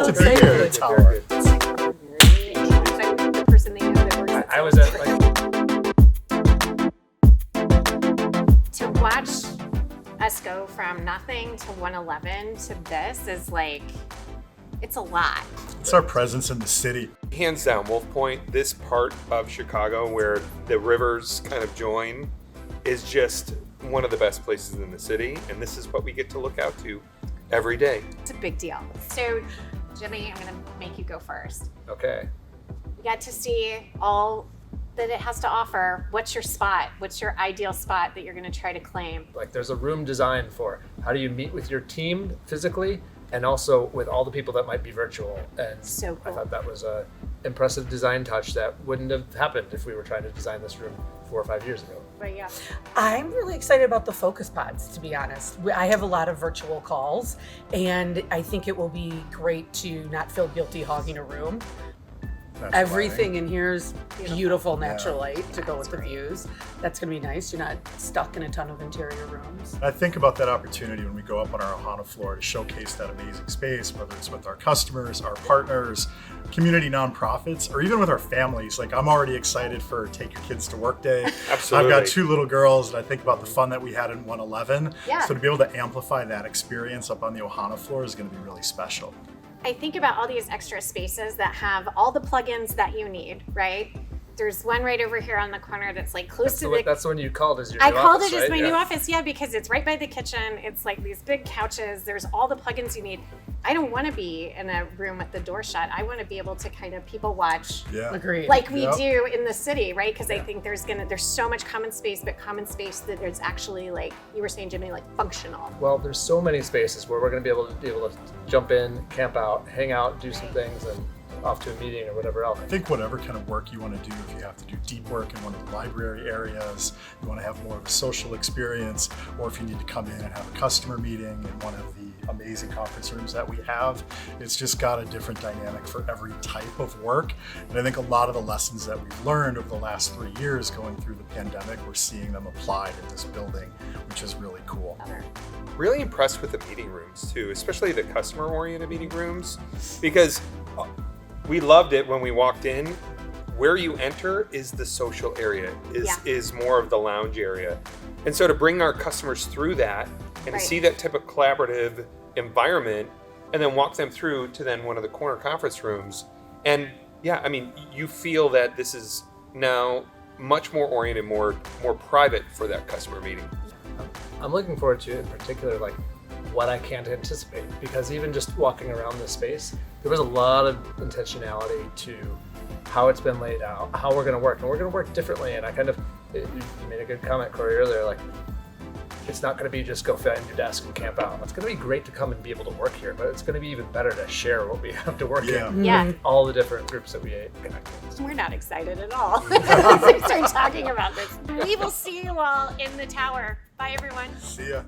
to be here at the tower. The person they know that works at I was at to watch us go from nothing to 111 to this is like, it's a lot. It's our presence in the city. Hands down, Wolf Point, this part of Chicago where the rivers kind of join is just one of the best places in the city. And this is what we get to look out to every day. It's a big deal. So, Jimmy, I'm gonna make you go first. okay. You got to see all that it has to offer. What's your spot? What's your ideal spot that you're gonna try to claim? Like there's a room designed for how do you meet with your team physically and also with all the people that might be virtual. And So cool. I thought that was a impressive design touch that wouldn't have happened if we were trying to design this room 4 or 5 years ago. But yeah, I'm really excited about the focus pods, to be honest. I have a lot of virtual calls, and I think it will be great to not feel guilty hogging a room. That's Everything in here is beautiful Yeah. natural light to go That's with the great. views. That's going to be nice. You're not stuck in a ton of interior rooms. I think about that opportunity when we go up on our Ohana floor to showcase that amazing space, whether it's with our customers, our partners, community nonprofits, or even with our families. Like, I'm already excited for Take Your Kids to Work Day. Absolutely. I've got 2 little girls, and I think about the fun that we had in 111. Yeah. So to be able to amplify that experience up on the Ohana floor is going to be really special. I think about all these extra spaces that have all the plugins that you need, right? There's one right over here on the corner that's like close to the. That's the one you called as your I new called office, it as right? my Yeah. new office, yeah, because it's right by the kitchen. It's like these big couches. There's all the plugins you need. I don't want to be in a room with the door shut. I want to be able to kind of people watch Yeah. Agreed. like we Yep. do in the city, right? Because I think there's so much common space, but common space that there's actually, like you were saying, Jimmy, like functional. Well, there's so many spaces where we're going to be able to jump in, camp out, hang out, do some things, and off to a meeting or whatever else. I think whatever kind of work you want to do, if you have to do deep work in one of the library areas, you want to have more of a social experience, or if you need to come in and have a customer meeting in one of the amazing conference rooms that we have, it's just got a different dynamic for every type of work. And I think a lot of the lessons that we've learned over the last 3 years going through the pandemic, we're seeing them applied in this building, which is really cool. Really impressed with the meeting rooms too, especially the customer-oriented meeting rooms, because we loved it when we walked in. Where you enter is the social area, is more of the lounge area. And so to bring our customers through that and Right. to see that type of collaborative environment and then walk them through to then one of the corner conference rooms. And yeah, I mean, you feel that this is now much more oriented, more private for that customer meeting. I'm looking forward to, in particular, like what I can't anticipate, because even just walking around this space, there was a lot of intentionality to how it's been laid out, how we're going to work, and we're going to work differently. And you made a good comment, Corey, earlier, like it's not going to be just go find your desk and camp out. It's going to be great to come and be able to work here, but it's going to be even better to share what we have to work Yeah. in. Yeah. All the different groups that we connect with. We're not excited at all. Once we start talking about this. We will see you all in the tower. Bye, everyone. See ya.